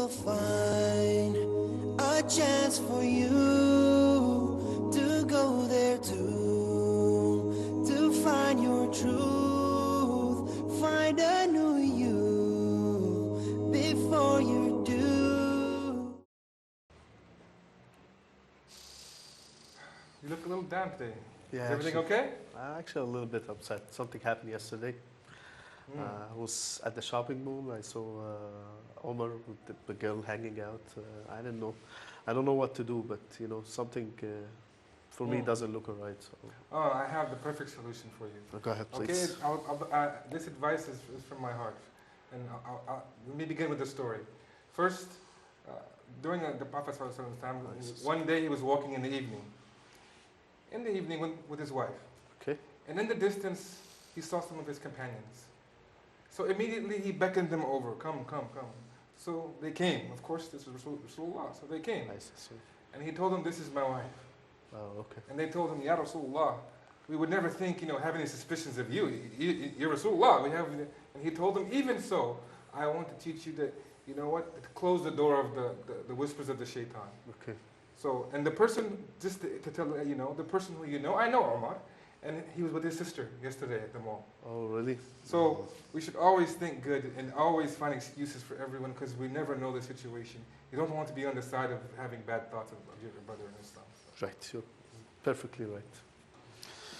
will find a chance for you to go there too, to find your truth, find a new you before you do. You look a little down today. Yeah, Is everything actually, okay? actually a little bit upset. Something happened yesterday. I was at the shopping mall. I saw Omar with the girl hanging out. I didn't know. I don't know what to do, but you know, something for me doesn't look alright. So Oh, I have the perfect solution for you. go ahead, Okay, please. this advice is from my heart. And let me begin with the story. First, during the Prophet ﷺ time, one day he was walking in the evening with his wife. Okay. And in the distance, he saw some of his companions. So immediately he beckoned them over, come, come, come. So they came. Of course, this was Rasulullah, so they came. Nice. And he told them, this is my wife. Oh, okay. And they told him, Ya Rasulullah, we would never think, have any suspicions of you. You're Rasulullah. And he told them, even so, I want to teach you that, you know what, close the door of the whispers of the shaitan. Okay. So, and the person, just to tell you know, the person who you know, I know Omar, and he was with his sister yesterday at the mall. Oh, really? So we should always think good and always find excuses for everyone because we never know the situation. You don't want to be on the side of having bad thoughts of your brother in Islam. So. Right. You're perfectly right.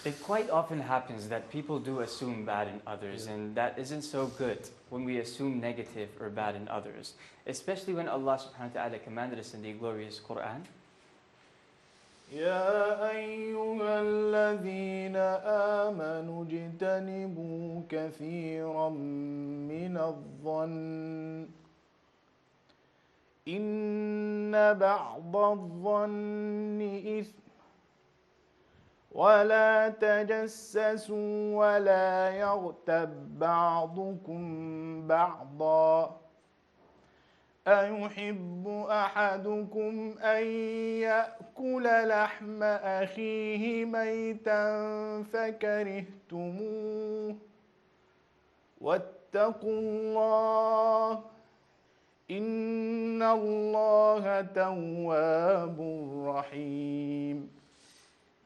It quite often happens that people do assume bad in others, and that isn't so good when we assume negative or bad in others, especially when Allah subhanahu wa ta'ala commanded us in the glorious Quran. يا أيها الذين آمنوا اجتنبوا كثيرا من الظن إن بعض الظن إثم ولا تجسسوا ولا يغتب بعضكم بعضا أيحب أحدكم أن يأكل لحم أخيه ميتا فكرهتموه واتقوا الله إن الله تواب رحيم.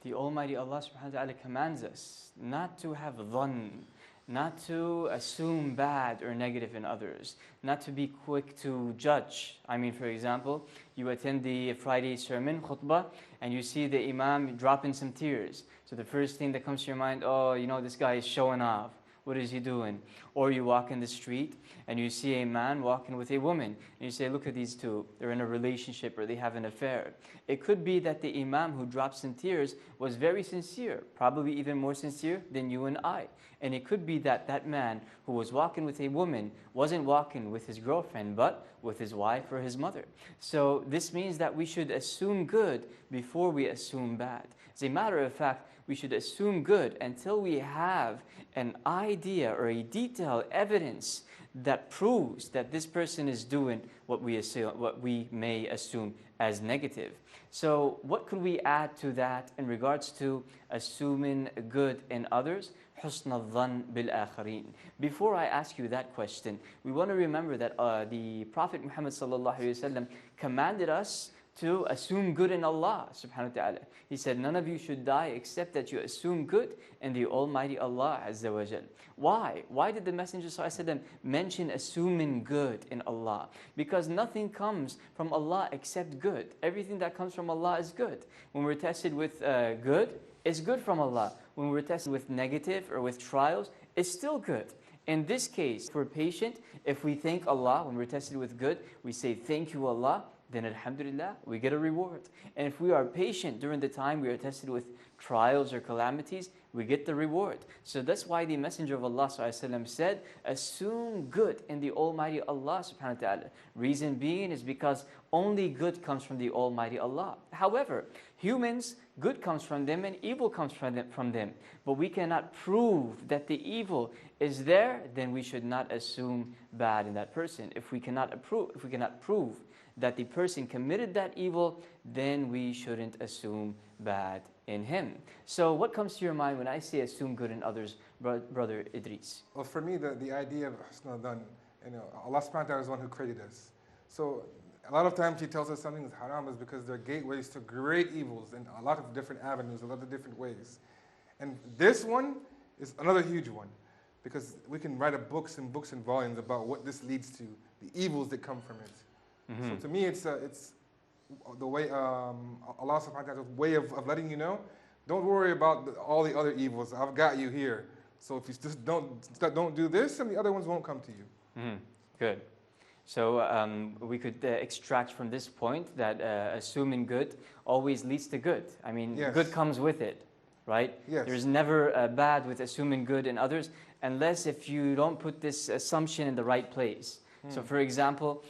The Almighty Allah subhanahu wa ta'ala commands us not to have dhann, not to assume bad or negative in others, not to be quick to judge. I mean, for example, you attend the Friday sermon, khutbah, and you see the imam dropping some tears. So the first thing that comes to your mind, oh, this guy is showing off. What is he doing? Or you walk in the street and you see a man walking with a woman and you say, look at these two, they're in a relationship or they have an affair. It could be that the imam who drops in tears was very sincere, probably even more sincere than you and I. And it could be that that man who was walking with a woman wasn't walking with his girlfriend, but with his wife or his mother. So this means that we should assume good before we assume bad. As a matter of fact, we should assume good until we have an idea or a detailed evidence that proves that this person is doing what we may assume as negative. So what could we add to that in regards to assuming good in others? حُسْنَ الظَّنِّ بِالْآخَرِينَ. Before I ask you that question, we want to remember that the Prophet Muhammad sallallahu alaihi wasallam commanded us to assume good in Allah subhanahu wa ta'ala. He said, none of you should die except that you assume good in the Almighty Allah Azza wa Jal. Why? Why did the Messenger sallallahu alaihi wasallam mention assuming good in Allah? Because nothing comes from Allah except good. Everything that comes from Allah is good. When we're tested with good, it's good from Allah. When we're tested with negative or with trials, it's still good. In this case, if we're patient, if we thank Allah, when we're tested with good, we say, thank you Allah, then alhamdulillah, we get a reward. And if we are patient during the time we are tested with trials or calamities, we get the reward. So that's why the Messenger of Allah ﷺ said, assume good in the Almighty Allah subhanahu wa ta'ala. Reason being is because only good comes from the Almighty Allah. However, humans, good comes from them and evil comes from them. But we cannot prove that the evil is there, then we should not assume bad in that person. If we cannot prove that the person committed that evil, then we shouldn't assume bad in him. So what comes to your mind when I say assume good in others, Brother Idris? Well, for me, the idea of husn al-dhan, Allah subhanahu wa ta'ala is the one who created us. So a lot of times he tells us something is haram is because they're gateways to great evils in a lot of different avenues, a lot of different ways. And this one is another huge one because we can write books and books and volumes about what this leads to, the evils that come from it. So to me, it's the way Allah subhanahu wa ta'ala's way of letting you know, don't worry about all the other evils. I've got you here. So if you just don't do this, then the other ones won't come to you. Good. So we could extract from this point that assuming good always leads to good. I mean, Yes. good comes with it, right? Yes. There's never bad with assuming good in others, unless if you don't put this assumption in the right place. So for example,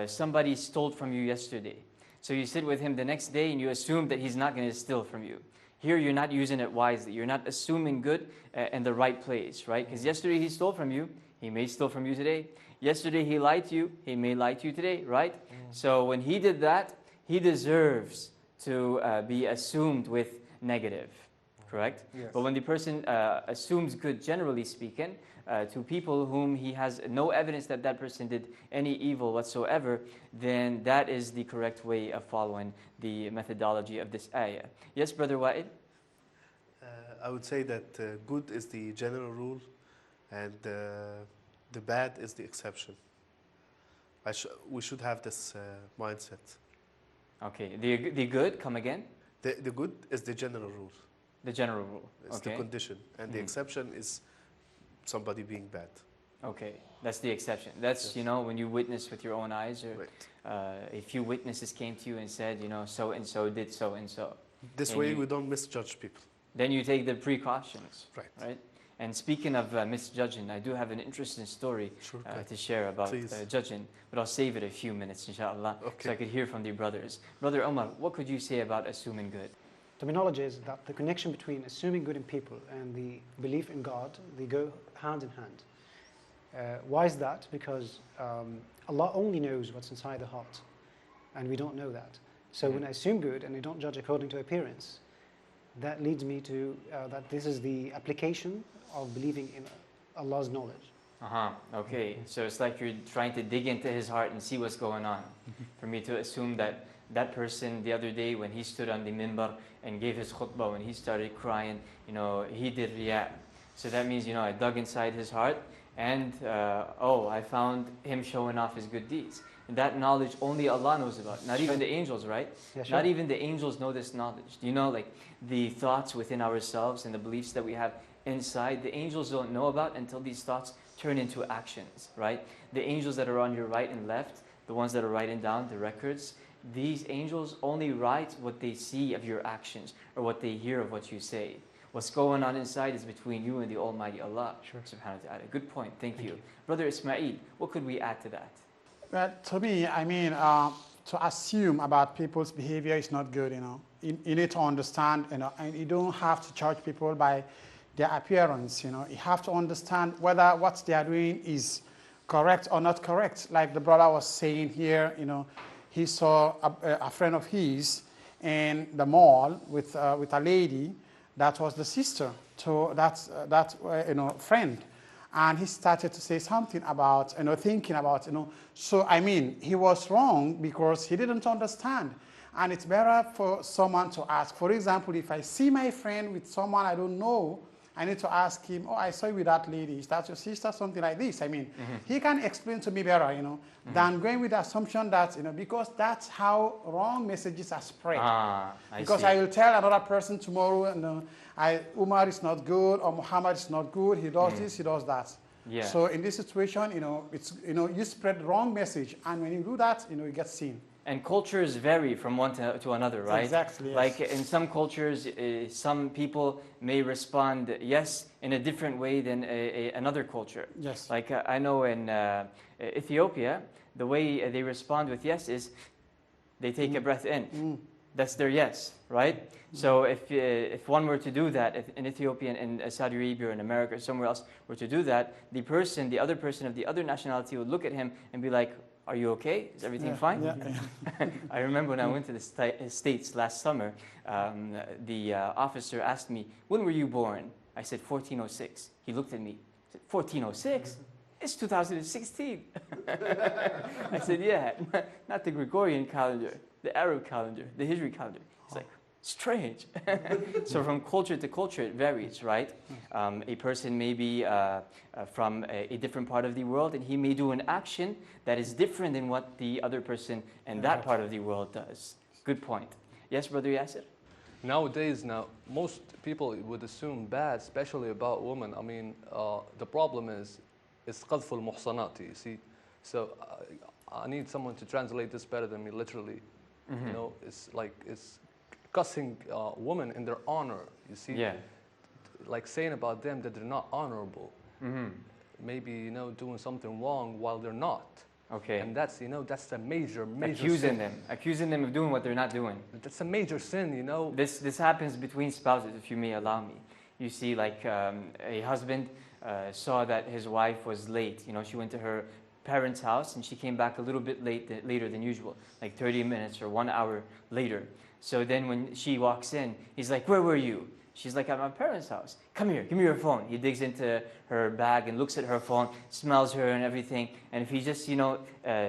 somebody stole from you yesterday. So you sit with him the next day and you assume that he's not going to steal from you. Here you're not using it wisely. You're not assuming good in the right place, right? Because yesterday he stole from you, he may steal from you today. Yesterday he lied to you, he may lie to you today, right? So when he did that, he deserves to be assumed with negative, correct? Yes. But when the person assumes good, generally speaking, to people whom he has no evidence that that person did any evil whatsoever, then that is the correct way of following the methodology of this ayah. Yes, Brother Wa'il? I would say that good is the general rule and the bad is the exception. We should have this mindset. Okay, the good, come again? The good is the general rule. The general rule. It's Okay. the condition. And the exception is somebody being bad. Okay, that's the exception. That's, Yes. you know, when you witness with your own eyes, or Right. a few witnesses came to you and said, you know, so and so did so and so. This And way you- we don't misjudge people. Then you take the precautions. Right. Right? And speaking of misjudging, I do have an interesting story Sure. Okay. to share about Please. judging, but I'll save it a few minutes, inshallah, so Okay. I could hear from the brothers. Brother Omar, what could you say about assuming good? Terminology is that the connection between assuming good in people and the belief in God, they go hand in hand. Why is that? Because Allah only knows what's inside the heart, and we don't know that. So when I assume good and I don't judge according to appearance, that leads me to that this is the application of believing in Allah's knowledge. Okay, so it's like you're trying to dig into his heart and see what's going on. For me to assume that that person the other day when he stood on the minbar and gave his khutbah, when he started crying, you know, he did riyah. So that means, you know, I dug inside his heart and, I found him showing off his good deeds. And that knowledge only Allah knows about, not even the angels, right? Yeah, sure. Not even the angels know this knowledge. Do you know, like, the thoughts within ourselves and the beliefs that we have inside, the angels don't know about until these thoughts turn into actions, right? The angels that are on your right and left, the ones that are writing down the records, these angels only write what they see of your actions or what they hear of what you say. What's going on inside is between you and the Almighty Allah. Sure. Subhanahu wa ta'ala. Good point. Thank you. Brother Ismail, what could we add to that? Well, to me, I mean, to assume about people's behavior is not good, you know. You need to understand, you know, and you don't have to judge people by their appearance, you know. You have to understand whether what they are doing is correct or not correct. Like the brother was saying here, you know, he saw a friend of his in the mall with a lady that was the sister to that friend. And he started to say something about, thinking about, So, I mean, he was wrong because he didn't understand. And it's better for someone to ask. For example, if I see my friend with someone I don't know, I need to ask him, I saw you with that lady. Is that your sister? Something like this. I mean, he can explain to me better, than going with the assumption that, because that's how wrong messages are spread. Because I will tell another person tomorrow, Umar is not good or Muhammad is not good. He does this, he does that. Yeah. So in this situation, it's, you spread the wrong message. And when you do that, you get seen. And cultures vary from one to another, right? Exactly, yes. Like in some cultures, some people may respond yes in a different way than another culture. Yes. Like I know in Ethiopia, the way they respond with yes is they take a breath in. That's their yes, right? So if one were to do that, if in Ethiopia and in Saudi Arabia or in America or somewhere else were to do that, the other person of the other nationality would look at him and be like, are you okay? Is everything fine? Yeah. I remember when I went to the States last summer, the officer asked me, when were you born? I said, 1406. He looked at me, said, 1406? It's 2016. I said, yeah, not the Gregorian calendar, the Arab calendar, the Hijri calendar. It's like, strange. So from culture to culture, it varies, right? A person may be from a different part of the world, and he may do an action that is different than what the other person in that part of the world does. Good point. Yes, Brother Yasser? Nowadays, most people would assume bad, especially about women. I mean, the problem is قذف المحصنات, you see. So I need someone to translate this better than me, literally. You know, it's like, it's cussing women in their honor, you see. Yeah. Like saying about them that they're not honorable. Maybe, you know, doing something wrong while they're not. Okay. And that's, you know, that's a major accusing sin. accusing them of doing what they're not doing. That's a major sin, you know. This happens between spouses, if you may allow me. You see, like a husband saw that his wife was late. You know, she went to her parents' house and she came back a little bit later than usual, like 30 minutes or 1 hour later. So then when she walks in, he's like, "Where were you?" She's like, "At my parents' house." "Come here, give me your phone." He digs into her bag and looks at her phone, smells her and everything. And if he just, you know,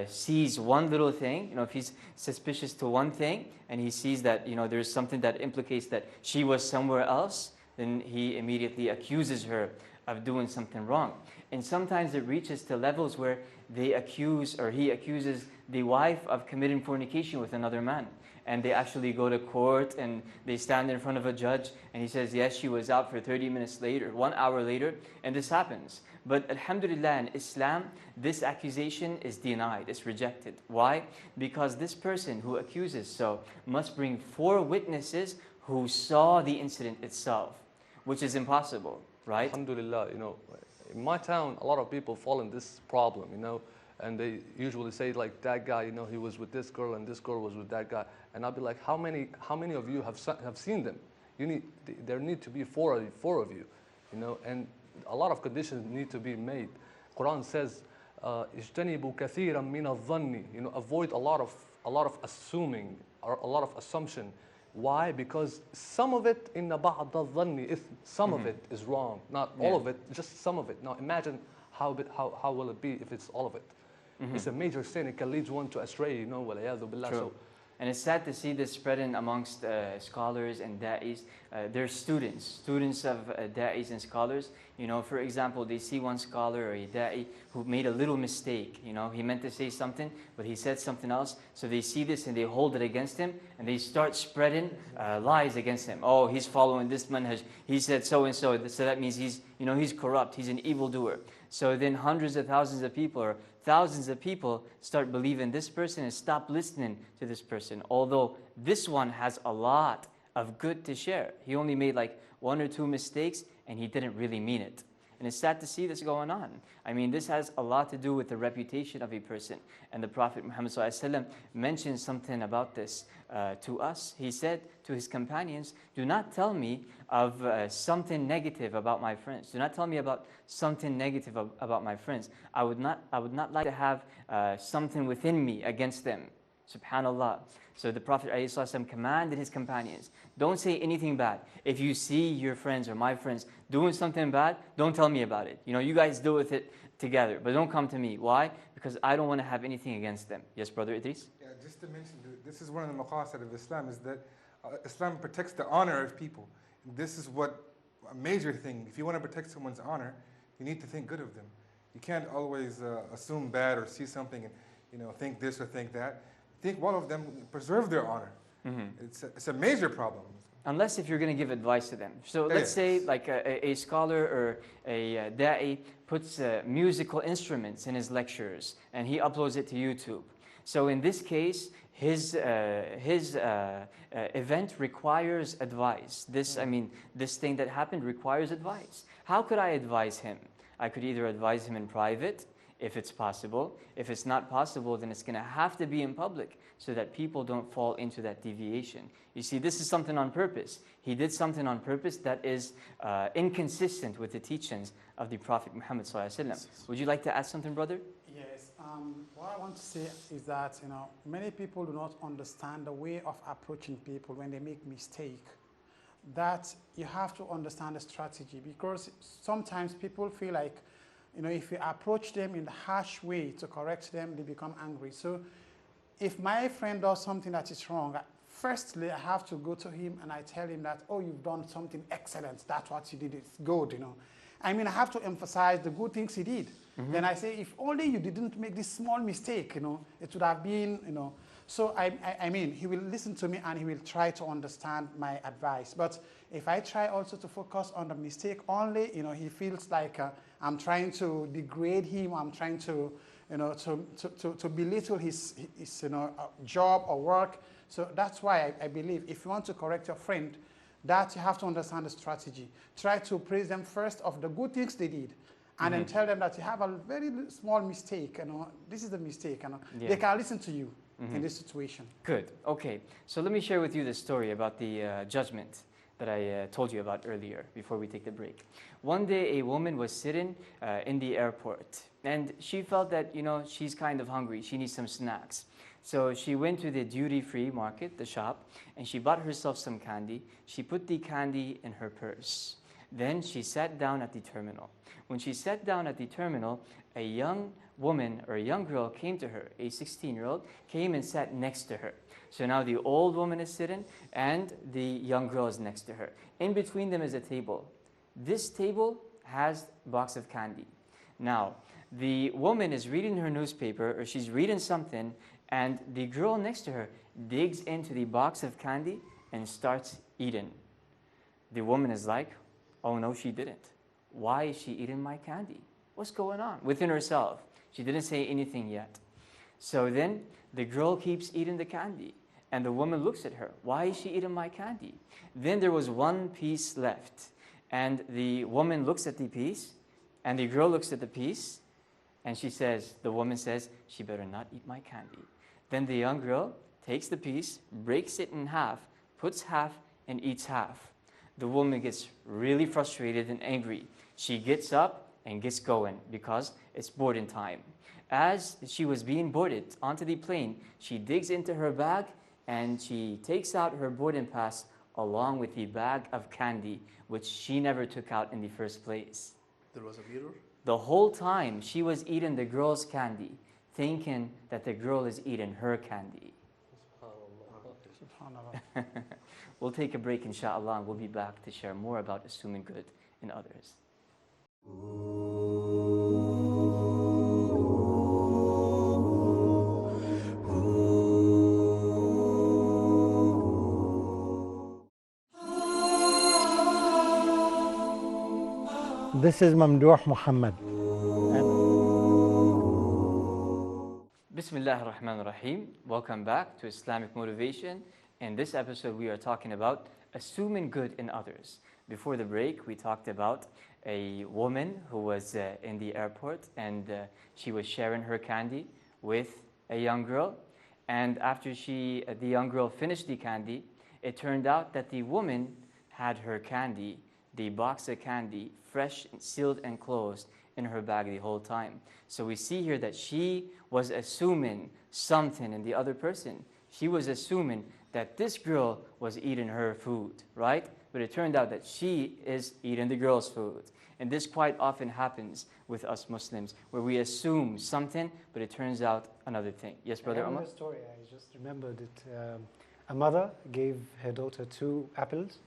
sees one little thing, you know, if he's suspicious to one thing and he sees that, you know, there's something that implicates that she was somewhere else, then he immediately accuses her of doing something wrong. And sometimes it reaches to levels where they accuse, or he accuses the wife of committing fornication with another man. And they actually go to court and they stand in front of a judge and he says, yes, she was out for 30 minutes later, 1 hour later, and this happens. But alhamdulillah, in Islam, this accusation is denied, it's rejected. Why? Because this person who accuses so must bring 4 witnesses who saw the incident itself, which is impossible, right? Alhamdulillah, you know, in my town, a lot of people fall in this problem, you know, and they usually say like, that guy, you know, he was with this girl and this girl was with that guy. And I'll be like, how many of you have seen them? There need to be four of you, you know, and a lot of conditions need to be made. Quran says, اجتنبوا كثيرا من الظن, you know, avoid a lot of assuming or a lot of assumption. Why? Because some of it in بعض الظن, some of it is wrong, not all of it, just some of it. Now imagine how will it be if it's all of it? It's a major sin. It can lead one to astray, you know. وَالْعِيَاذُ بِاللَّهِ. True. And it's sad to see this spreading amongst scholars and da'is. They're students of da'is and scholars. You know, for example, they see one scholar or a da'i who made a little mistake. You know, he meant to say something, but he said something else. So they see this and they hold it against him, and they start spreading lies against him. Oh, he's following this manhaj. He said so and so. So that means he's corrupt. He's an evildoer. So then hundreds of thousands of people or thousands of people start believing this person and stop listening to this person. Although this one has a lot of good to share. He only made like 1 or 2 mistakes and he didn't really mean it. And it's sad to see this going on. I mean, this has a lot to do with the reputation of a person. And the Prophet Muhammad ﷺ mentioned something about this to us. He said to his companions, do not tell me of something negative about my friends. Do not tell me about something negative about my friends. I would not like to have something within me against them. Subhanallah. So the Prophet ﷺ commanded his companions, don't say anything bad. If you see your friends or my friends doing something bad, don't tell me about it. You know, you guys deal with it together, but don't come to me. Why? Because I don't want to have anything against them. Yes, Brother Idris? Yeah, just to mention, this is one of the maqasid of Islam, is that Islam protects the honor of people. This is what a major thing. If you want to protect someone's honor, you need to think good of them. You can't always assume bad or see something and think this or think that. Think well of them, preserve their honor. It's a major problem. Unless if you're going to give advice to them. So let's say like a scholar or a da'i puts musical instruments in his lectures and he uploads it to YouTube. So in this case, his event requires advice. This thing that happened requires advice. How could I advise him? I could either advise him in private, if it's possible. If it's not possible, then it's going to have to be in public so that people don't fall into that deviation. You see, this is something on purpose. He did something on purpose that is inconsistent with the teachings of the Prophet Muhammad ﷺ. Would you like to add something, brother? Yes. What I want to say is that many people do not understand the way of approaching people when they make mistake. That you have to understand the strategy, because sometimes people feel like You know, if you approach them in a harsh way to correct them, they become angry. So if my friend does something that is wrong, firstly, I have to go to him and I tell him that, oh, you've done something excellent. That's what you did. It's good, you know. I mean, I have to emphasize the good things he did. Then I say, if only you didn't make this small mistake, you know, it would have been, you know. So I mean, he will listen to me and he will try to understand my advice. But if I try also to focus on the mistake only, you know, he feels like I'm trying to degrade him. I'm trying to, you know, to belittle his you know, job or work. So that's why I believe if you want to correct your friend, that you have to understand the strategy. Try to praise them first of the good things they did, and then tell them that you have a very small mistake. You know, this is the mistake. You know, they can listen to you in this situation. Good. Okay. So let me share with you the story about the judgment that I told you about earlier before we take the break. One day, a woman was sitting in the airport, and she felt that, you know, she's kind of hungry. She needs some snacks. So she went to the duty-free market, the shop, and she bought herself some candy. She put the candy in her purse. Then she sat down at the terminal. When she sat down at the terminal, a young woman or a young girl came to her, a 16-year-old, came and sat next to her. So now the old woman is sitting and the young girl is next to her. In between them is a table. This table has a box of candy. Now, the woman is reading her newspaper or she's reading something, and the girl next to her digs into the box of candy and starts eating. The woman is like, oh no, she didn't. Why is she eating my candy? What's going on? Within herself. She didn't say anything yet. So then the girl keeps eating the candy, and the woman looks at her. Why is she eating my candy? Then there was one piece left, and the woman looks at the piece, and the girl looks at the piece, and she says, the woman says, she better not eat my candy. Then the young girl takes the piece, breaks it in half, puts half, and eats half. The woman gets really frustrated and angry. She gets up and gets going because it's boarding time. As she was being boarded onto the plane, she digs into her bag and she takes out her boarding pass along with the bag of candy, which she never took out in the first place. There was a mirror? The whole time she was eating the girl's candy, thinking that the girl is eating her candy. SubhanAllah. We'll take a break, inshallah, and we'll be back to share more about assuming good in others. This is Mamdouh Muhammad. Bismillah ar-Rahman ar-Rahim. Welcome back to Islamic Motivation. In this episode, we are talking about assuming good in others. Before the break, we talked about a woman who was in the airport and she was sharing her candy with a young girl. And after the young girl finished the candy, it turned out that the woman had her candy, the box of candy, fresh, sealed and closed in her bag the whole time. So we see here that she was assuming something in the other person. She was assuming that this girl was eating her food, right? But it turned out that she is eating the girl's food. And this quite often happens with us Muslims, where we assume something, but it turns out another thing. Yes, Brother I Omar? remember a story. I just remembered that a mother gave her daughter 2 apples,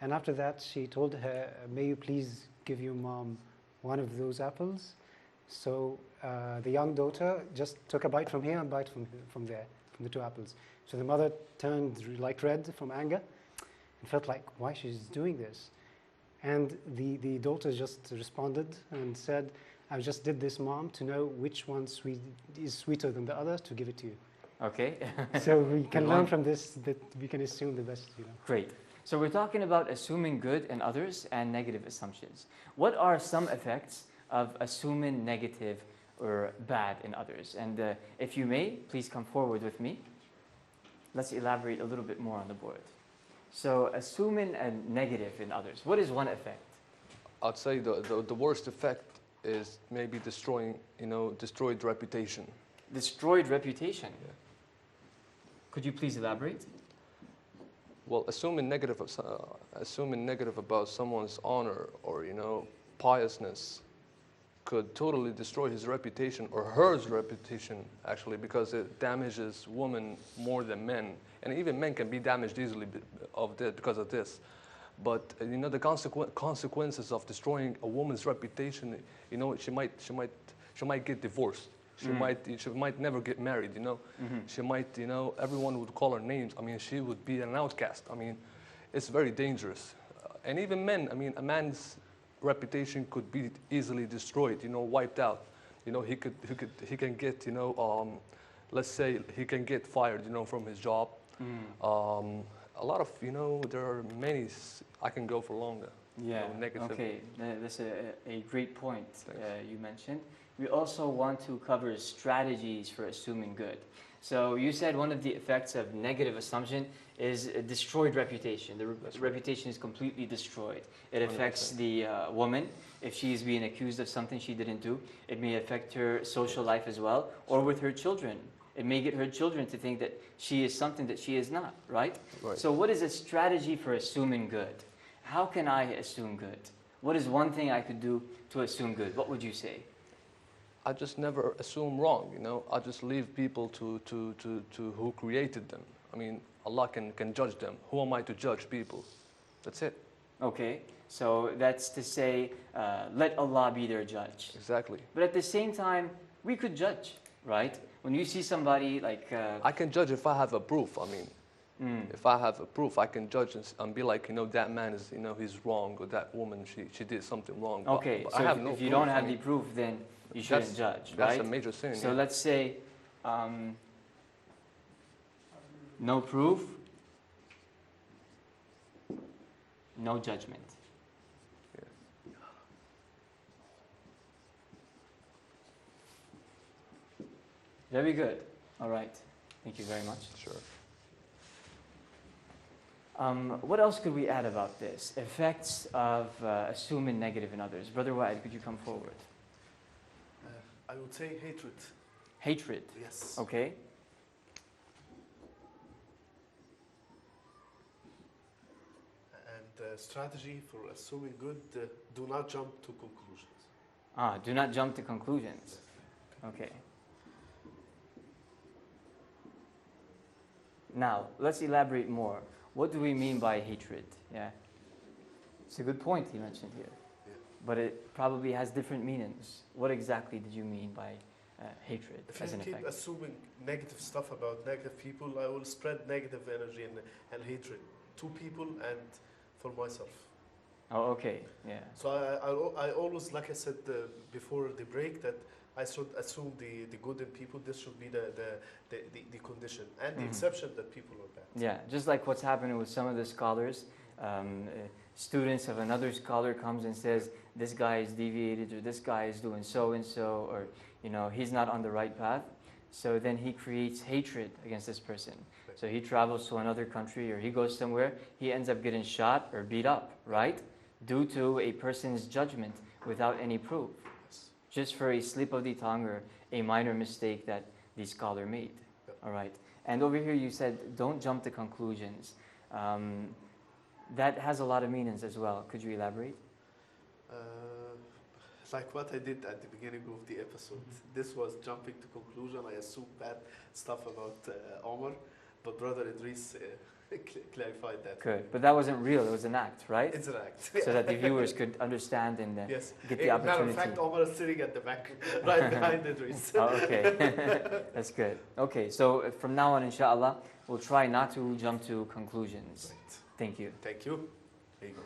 and after that she told her, may you please give your mom one of those apples. So the young daughter just took a bite from here and a bite from there, from the 2 apples. So the mother turned like red from anger and felt like, why she's doing this? And the daughter just responded and said, I just did this, Mom, to know which one is sweeter than the other to give it to you. Okay. So we can learn from this that we can assume the best, you know. Great. So we're talking about assuming good in others and negative assumptions. What are some effects of assuming negative or bad in others? And if you may, please come forward with me. Let's elaborate a little bit more on the board. So assuming a negative in others, what is one effect? I'd say the worst effect is maybe destroyed reputation. Destroyed reputation? Yeah. Could you please elaborate? Well, assuming negative about someone's honor or, piousness, could totally destroy his reputation or her reputation, actually, because it damages women more than men. And even men can be damaged easily because of this. But you know, the consequences of destroying a woman's reputation, you know, she might get divorced. She might never get married, you know. She might, you know, everyone would call her names. I mean, she would be an outcast. I mean, it's very dangerous. And even men, I mean, a man's reputation could be easily destroyed, you know, wiped out. You know, he can get, you know, let's say he can get fired, you know, from his job. A lot of, you know, there are many, I can go for longer. Yeah, you know, negative. okay, that's a great point you mentioned. We also want to cover strategies for assuming good. So you said one of the effects of negative assumption is a destroyed reputation. The reputation is completely destroyed. It affects 100%. the woman. If she's being accused of something she didn't do, it may affect her social life as well, or with her children. It may get her children to think that she is something that she is not, right? So what is a strategy for assuming good? How can I assume good? What is one thing I could do to assume good? What would you say? I just never assume wrong, you know. I just leave people to who created them. I mean, Allah can judge them. Who am I to judge people? That's it. Okay, so that's to say, let Allah be their judge. Exactly. But at the same time, we could judge, right? When you see somebody like... I can judge if I have a proof. I mean, if I have a proof, I can judge and be like, you know, that man is, you know, he's wrong, or that woman, she did something wrong. Okay, but so I have no if you proof, don't have I the mean, proof, then you shouldn't judge, right? That's a major sin. So yeah. let's say no proof, no judgment. Very good. All right. Thank you very much. Sure. What else could we add about this? Effects of assuming negative in others. Brother Wa'id, could you come forward? I would say hatred. Hatred. Yes. Okay. And strategy for assuming good, do not jump to conclusions. Do not jump to conclusions. Okay. Now, let's elaborate more. What do we mean by hatred? Yeah. It's a good point you mentioned here. Yeah. But it probably has different meanings. What exactly did you mean by hatred If as I an keep effect? assuming negative stuff about negative people, I will spread negative energy and hatred to people and for myself. Oh, okay. Yeah. So I always, like I said before the break, that I should assume the good in people. This should be the condition and the exception that people are bad. Yeah, just like what's happening with some of the scholars. Students of another scholar comes and says, this guy is deviated, or this guy is doing so and so, or you know, he's not on the right path. So then he creates hatred against this person. So he travels to another country, or he goes somewhere, he ends up getting shot or beat up, right? Due to a person's judgment without any proof. Just for a slip of the tongue or a minor mistake that the scholar made. All right. And over here you said, don't jump to conclusions. That has a lot of meanings as well. Could you elaborate? Like what I did at the beginning of the episode. This was jumping to conclusion. I assumed bad stuff about Omar, but Brother Idris clarified that. Good. But that wasn't real. It was an act, right? It's an act. So that the viewers could understand and Yes. get the Matter opportunity. of fact, Omar is sitting at the back, right behind Idris. Oh, okay. That's good. Okay, so from now on, inshallah, we'll try not to jump to conclusions. Right. Thank you. Thank you. There you go.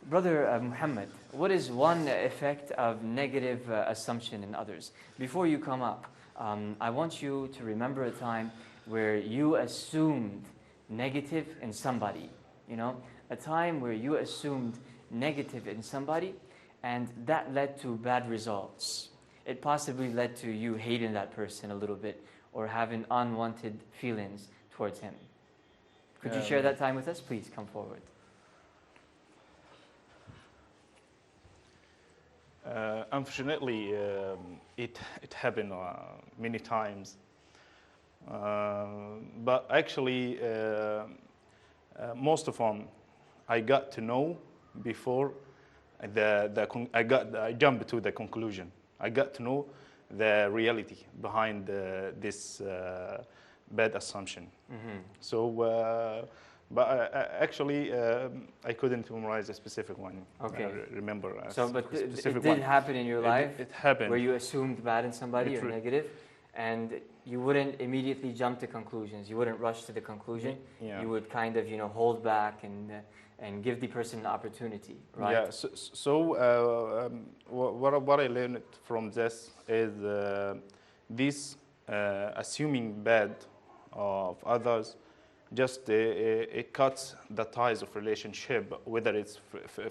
Brother Muhammad, what is one effect of negative assumption in others? Before you come up, I want you to remember a time where you assumed negative in somebody, you know, a time where you assumed negative in somebody and that led to bad results. It possibly led to you hating that person a little bit or having unwanted feelings towards him. Could you share that time with us? Please come forward. Unfortunately, it happened many times. But actually, most of them I got to know before I jumped to the conclusion. I got to know the reality behind this bad assumption. So, but actually, I couldn't memorize a specific one. Okay. Remember a So, but specific it did one. happen in your life. It happened. Where you assumed bad in somebody It or negative, and you wouldn't immediately jump to conclusions. You wouldn't rush to the conclusion. Yeah. You would kind of, hold back and give the person an opportunity, right? Yeah. So what I learned from this is this assuming bad of others just it cuts the ties of relationship, whether it's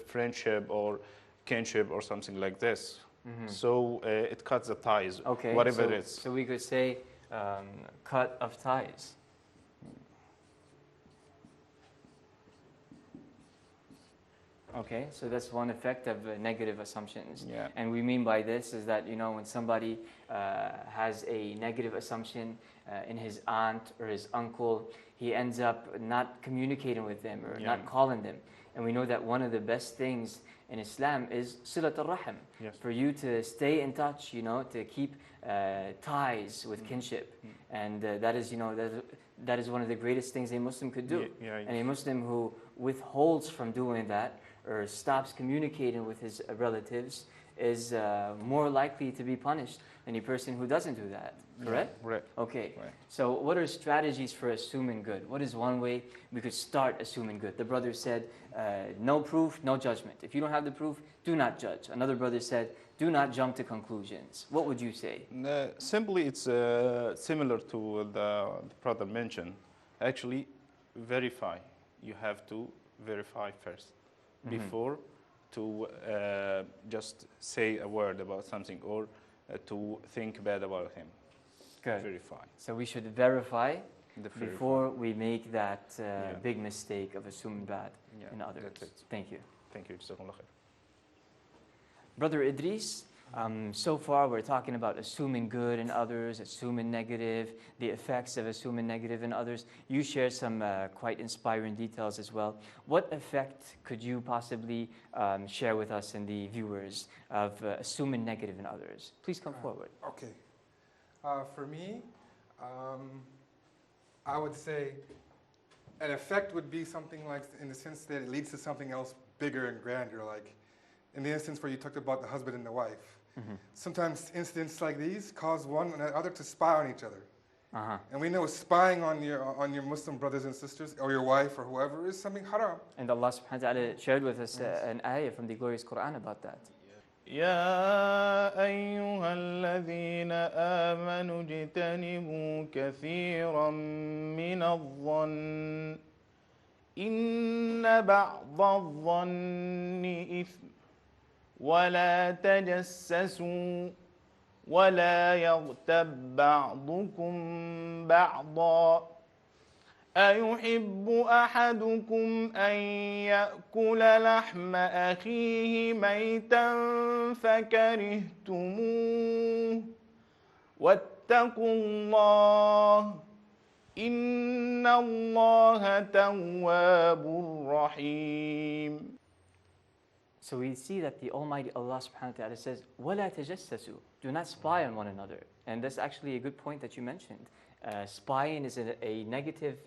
friendship or kinship or something like this. So it cuts the ties, Okay. whatever so, it is. So we could say cut of ties. Okay, so that's one effect of negative assumptions. Yeah. And we mean by this is that, when somebody has a negative assumption in his aunt or his uncle, he ends up not communicating with them or not calling them. And we know that one of the best things in Islam is silat al-rahim. Yes. For you to stay in touch, to keep ties with kinship. And that is, that is one of the greatest things a Muslim could do. Yeah. And a Muslim who withholds from doing that or stops communicating with his relatives is more likely to be punished than a person who doesn't do that. Correct? Right. Okay. Right. So what are strategies for assuming good? What is one way we could start assuming good? The brother said, no proof, no judgment. If you don't have the proof, do not judge. Another brother said, do not jump to conclusions. What would you say? Simply, it's similar to the brother mentioned. Actually, verify. You have to verify first before to just say a word about something or to think bad about him. Good. Verify. So we should verify Verify. before we make that big mistake of assuming bad in others. That's it. Thank you. Thank you. Jazakumullah khair. Brother Idris, so far we're talking about assuming good in others, assuming negative, the effects of assuming negative in others. You shared some quite inspiring details as well. What effect could you possibly share with us and the viewers of assuming negative in others? Please come forward. Okay. For me, I would say an effect would be something like, in the sense that it leads to something else bigger and grander, like in the instance where you talked about the husband and the wife. Sometimes incidents like these cause one and the other to spy on each other. And we know spying on your Muslim brothers and sisters, or your wife, or whoever, is something haram. And Allah subhanahu wa ta'ala shared with us an ayah from the glorious Quran about that. يا أيها الذين آمنوا اجتنبوا كثيرا من الظن إن بعض الظن إثم ولا تجسسوا ولا يغتب بعضكم بعضا أيحب أحدكم أن يأكل لحم أخيه ميتا فكرهتموه واتقوا الله إن الله تواب رحيم. So we see that the Almighty Allah subhanahu wa ta'ala says, وَلَا تَجَسَّسُوا. Do not spy on one another. And that's actually a good point that you mentioned. Spying is a negative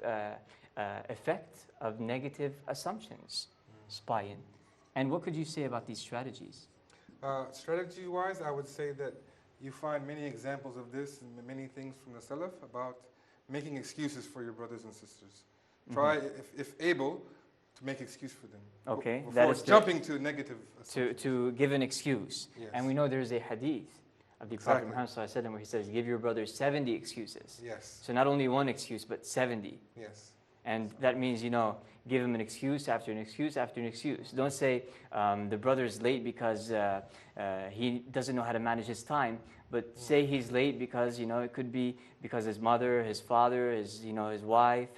effect of negative assumptions. Spying. And what could you say about these strategies? Strategy-wise, I would say that you find many examples of this and many things from the Salaf about making excuses for your brothers and sisters. Try, if able, to make excuse for them. Okay, before that is jumping to negative assumptions. to give an excuse. Yes. And we know there's a hadith of the Prophet Muhammad sallallahu alaihi wasallam where he says, give your brother 70 excuses. Yes. So not only one excuse, but 70. Yes. And that means, give him an excuse after an excuse after an excuse. Don't say the brother's late because he doesn't know how to manage his time, but say he's late because, it could be because his mother, his father, his wife,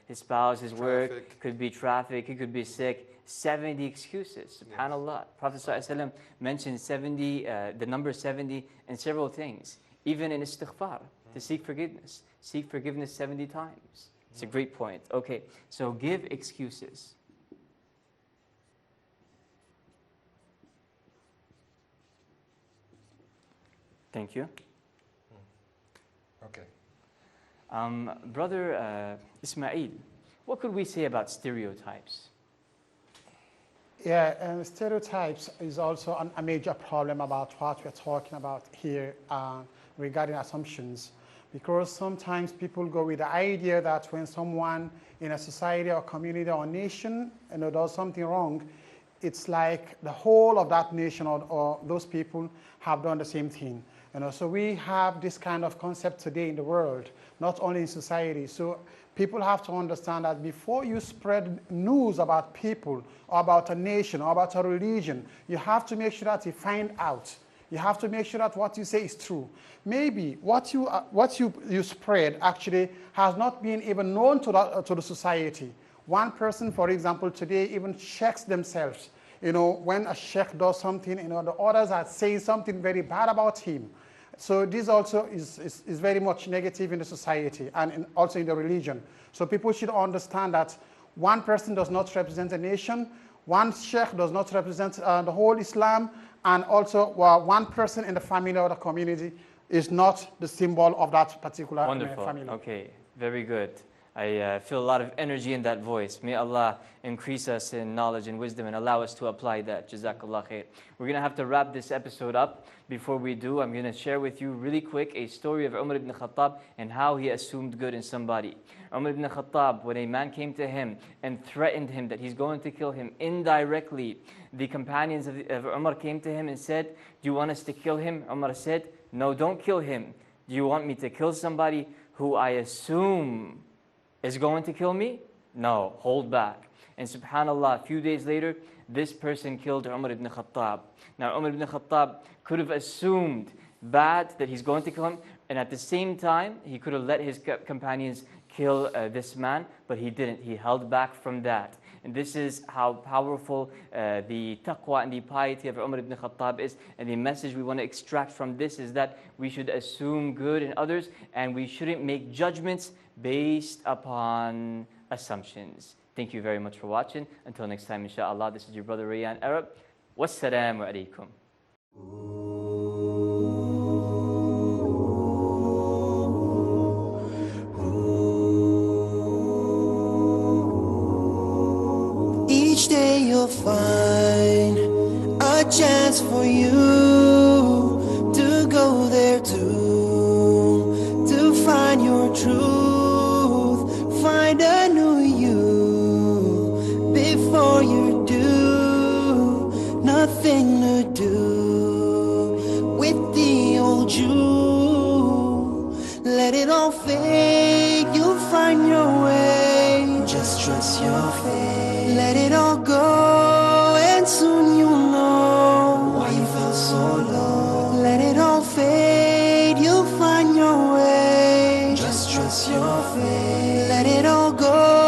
his spouse, his work, could be traffic, he could be sick. 70 excuses, subhanAllah. Prophet ﷺ mentioned 70, the number 70 in several things, even in istighfar, to seek forgiveness. Seek forgiveness 70 times. It's a great point. Okay, so give excuses. Thank you. Okay. Brother Ismail, what could we say about stereotypes? Yeah, and stereotypes is also a major problem about what we're talking about here regarding assumptions. Because sometimes people go with the idea that when someone in a society or community or nation does something wrong, it's like the whole of that nation or those people have done the same thing. So we have this kind of concept today in the world, not only in society. So people have to understand that before you spread news about people or about a nation or about a religion, you have to make sure that you find out. You have to make sure that what you say is true. Maybe what you spread actually has not been even known to the society. One person, for example, today even checks themselves. When a sheikh does something, the others are saying something very bad about him. So this also is very much negative in the society and also in the religion. So people should understand that one person does not represent a nation, one sheikh does not represent the whole Islam, and also one person in the family or the community is not the symbol of that particular Wonderful. family. Okay, very good. I feel a lot of energy in that voice. May Allah increase us in knowledge and wisdom and allow us to apply that. Jazakallah khair. We're going to have to wrap this episode up. Before we do, I'm going to share with you really quick a story of Umar ibn Khattab and how he assumed good in somebody. Umar ibn Khattab, when a man came to him and threatened him that he's going to kill him indirectly, the companions of Umar came to him and said, "Do you want us to kill him?" Umar said, "No, don't kill him. Do you want me to kill somebody who I assume is going to kill me? No, hold back." And subhanAllah, a few days later, this person killed Umar ibn Khattab. Now, Umar ibn Khattab could have assumed bad that he's going to kill him, and at the same time, he could have let his companions kill this man, but he didn't. He held back from that. And this is how powerful the taqwa and the piety of Umar ibn Khattab is. And the message we want to extract from this is that we should assume good in others, and we shouldn't make judgments based upon assumptions. Thank you very much for watching. Until next time, inshallah, this is your brother Rayyan Arab. Wassalamu alaikum. Each day you'll find a chance for you to go there too, to find your truth, find a new you before you do. Nothing to do with the old you. Let it all fade, you'll find your way. Just trust your fate. Let it all go, and soon you'll know why you felt so low. Let it all fade, you'll find your way. Just trust your fate. Let it all go.